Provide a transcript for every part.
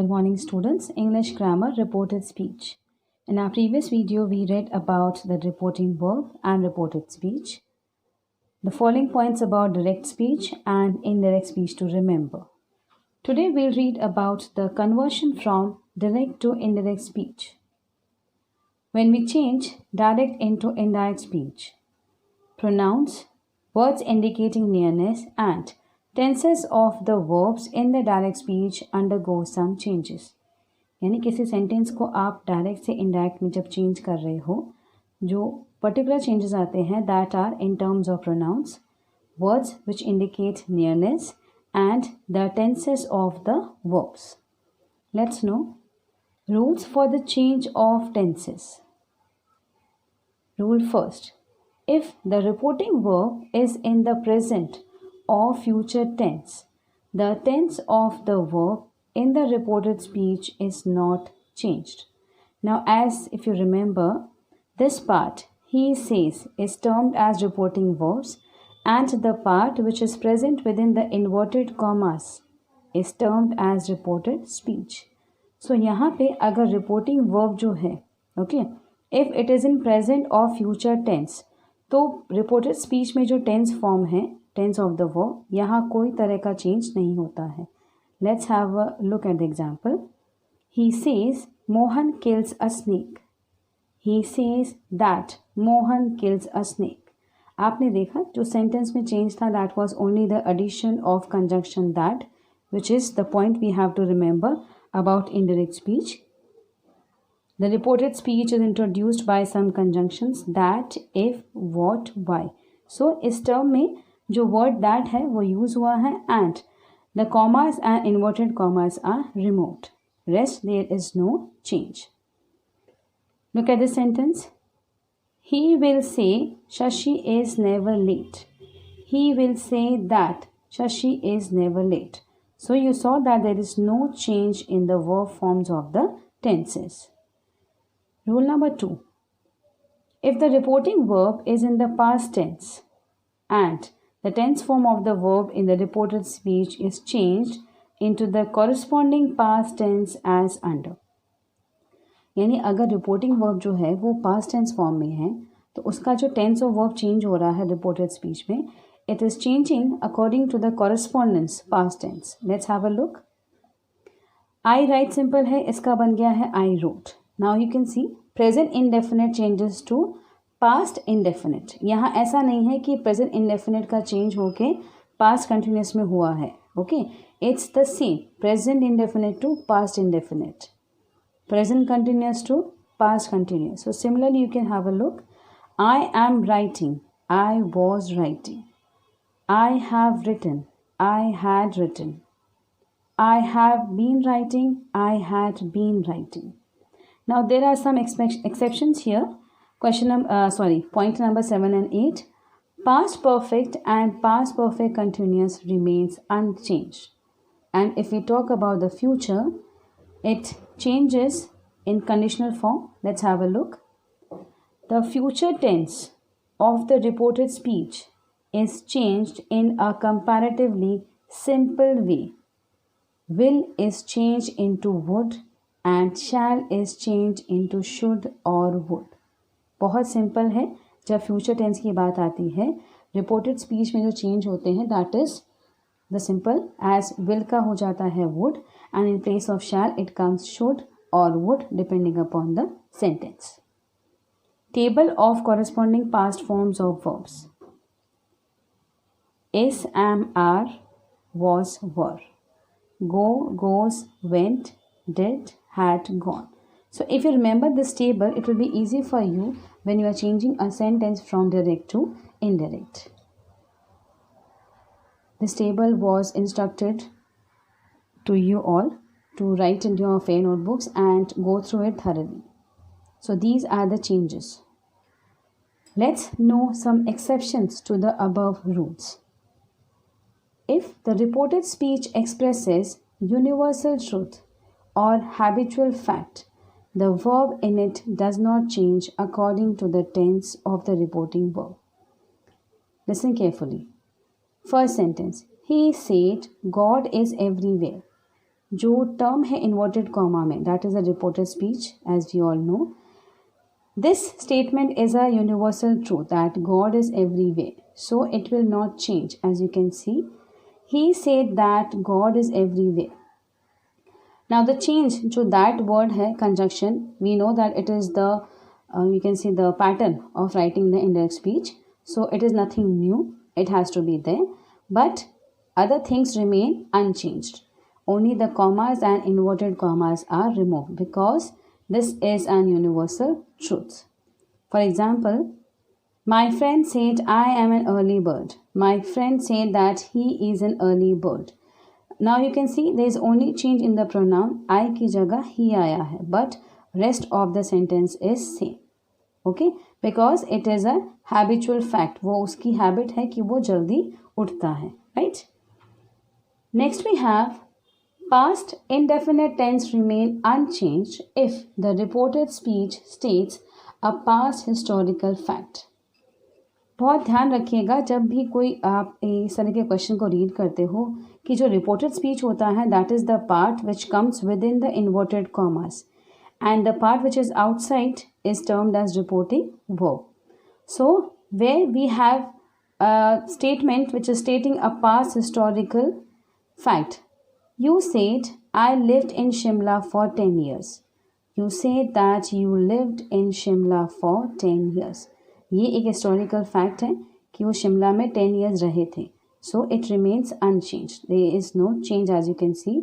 Good morning students. English grammar reported speech. In our previous video we read about the reporting verb and reported speech. The following points about direct speech and indirect speech to remember. Today we'll read about the conversion from direct to indirect speech. When we change direct into indirect speech, pronouns, words indicating nearness and tenses of the verbs in the direct speech undergo some changes. यानी किसी sentence को आप direct से indirect में जब change कर रहे हो, जो पर्टिकुलर चेंजेस आते हैं that are in terms of pronouns, words which indicate nearness and the tenses of the verbs. Let's know rules for the change of tenses. Rule first, if the reporting verb is in the present or future tense, the tense of the verb in the reported speech is not changed. Now, as if you remember, this part, he says, is termed as reporting verbs, and the part which is present within the inverted commas is termed as reported speech. So, यहाँ पे अगर reporting verb जो है, okay, if it is in present or future tense, तो reported speech में जो tense form है, tense of the verb, यहाँ कोई तरह का चेंज नहीं होता है. Let's have a look at the example. He says Mohan kills a snake. He says that Mohan kills a snake. आपने देखा जो सेंटेंस में चेंज था that was only the addition of conjunction that, which is the point we have to remember about indirect speech. The reported speech is introduced by some conjunctions that, if, what, why. So, इस term में जो word that है वो use हुआ है and the commas and inverted commas are removed. Rest there is no change. Look at this sentence. He will say Shashi is never late. He will say that Shashi is never late. So, you saw that there is no change in the verb forms of the tenses. Rule number 2. If the reporting verb is in the past tense and the tense form of the verb in the reported speech is changed into the corresponding past tense as under. यानी अगर reporting verb जो है वो past tense form में है तो उसका जो टेंस ऑफ वर्ब चेंज हो रहा है रिपोर्टेड स्पीच में, it is changing according to the correspondence past tense. Let's have a look. I write simple है, इसका बन गया है I wrote. Now you can see present indefinite changes to past indefinite. यहाँ ऐसा नहीं है कि present indefinite का change होके past continuous में हुआ है. Okay, it's the same. Present indefinite to past indefinite. Present continuous to past continuous. So similarly you can have a look. I am writing. I was writing. I have written. I had written. I have been writing. I had been writing. Now there are some exceptions here. Point number 7 and 8. Past perfect and past perfect continuous remains unchanged. And if we talk about the future, it changes in conditional form. Let's have a look. The future tense of the reported speech is changed in a comparatively simple way. Will is changed into would and shall is changed into should or would. बहुत simple है. जब future tense की बात आती है reported speech में जो change होते हैं that is the simple as will का हो जाता है would and in place of shall it comes should और would depending upon the sentence. Table of corresponding past forms of verbs. Is, am, are, was, were. Go, goes, went, did, had, gone. So if you remember this table, it will be easy for you when you are changing a sentence from direct to indirect. This table was instructed to you all to write in your fair notebooks and go through it thoroughly. So these are the changes. Let's know some exceptions to the above rules. If the reported speech expresses universal truth or habitual fact, the verb in it does not change according to the tense of the reporting verb. Listen carefully. First sentence. He said God is everywhere. जो term है inverted comma में, that is a reported speech as we all know. This statement is a universal truth that God is everywhere, so it will not change. As you can see, he said that God is everywhere. Now the change to that word hai conjunction, we know that it is the you can see the pattern of writing the indirect speech, so it is nothing new, it has to be there, but other things remain unchanged. Only the commas and inverted commas are removed because this is an universal truth. For example, my friend said I am an early bird. My friend said that he is an early bird. Now you can see there is only change in the pronoun. I की जगह he आया है, but rest of the sentence is same. Okay, because it is a habitual fact. वो उसकी habit है कि वो जल्दी उठता है, right? Next we have past indefinite tense remain unchanged if the reported speech states a past historical fact. बहुत ध्यान रखिएगा जब भी कोई आप इस तरह के क्वेश्चन को रीड करते हो कि जो रिपोर्टेड स्पीच होता है that is the part which comes within the inverted commas and the part which is outside is termed as reporting verb. So where we have statement which is stating a past historical fact. You said, I lived in Shimla for 10 years. You said that you lived in Shimla for 10 years. ये एक historical fact है कि वो शिमला में 10 years रहे थे. So it remains unchanged. There is no change as you can see.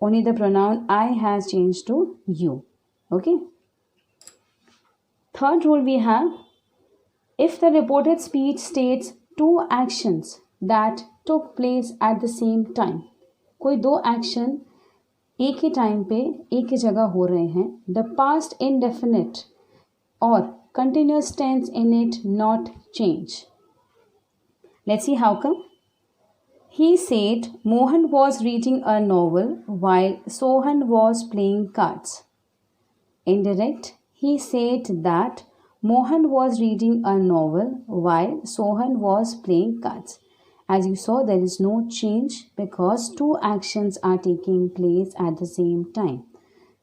Only the pronoun I has changed to you. Okay. Third rule we have, if the reported speech states two actions that took place at the same time, कोई दो action एक ही time पे एक ही जगह हो रहे हैं, the past indefinite और continuous tense in it not change. Let's see how come. He said Mohan was reading a novel while Sohan was playing cards. Indirect, he said that Mohan was reading a novel while Sohan was playing cards. As you saw, there is no change because two actions are taking place at the same time.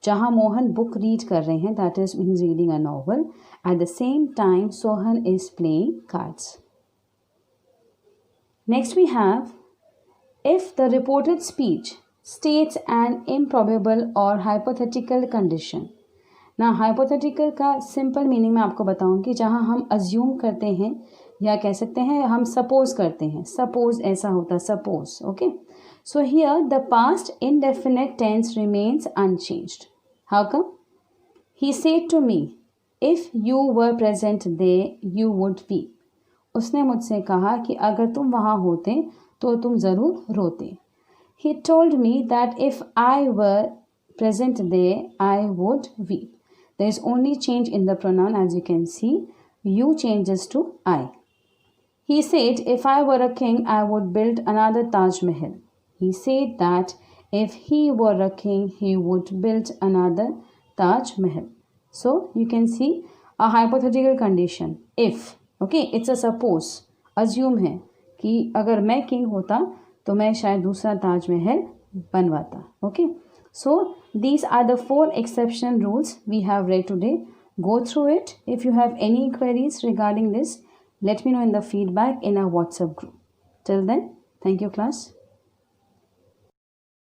जहाँ Mohan book read कर रहे हैं, that is means reading a novel. At the same time, Sohan is playing cards. Next we have, if the reported speech states an improbable or hypothetical condition. ना hypothetical का simple meaning मैं आपको बताऊंगी, जहाँ हम assume करते हैं या कह सकते हैं हम सपोज करते हैं, सपोज ऐसा होता है, suppose. Okay, so here the past indefinite tense remains unchanged. How come? He said to me if you were present there you would weep. उसने मुझसे कहा कि अगर तुम वहाँ होते तो तुम ज़रूर रोते. He told me that if I were present there I would weep. There is only change in the pronoun as you can see. You changes to I. He said, if I were a king, I would build another Taj Mahal. He said that if he were a king, he would build another Taj Mahal. So, you can see a hypothetical condition. If, okay, it's a suppose. Assume है कि अगर मैं king होता तो मैं शायद दूसरा ताज महल बनवाता. Okay. So, these are the 4 exception rules we have read today. Go through it. If you have any queries regarding this, let me know in the feedback in our WhatsApp group. Till then, thank you class.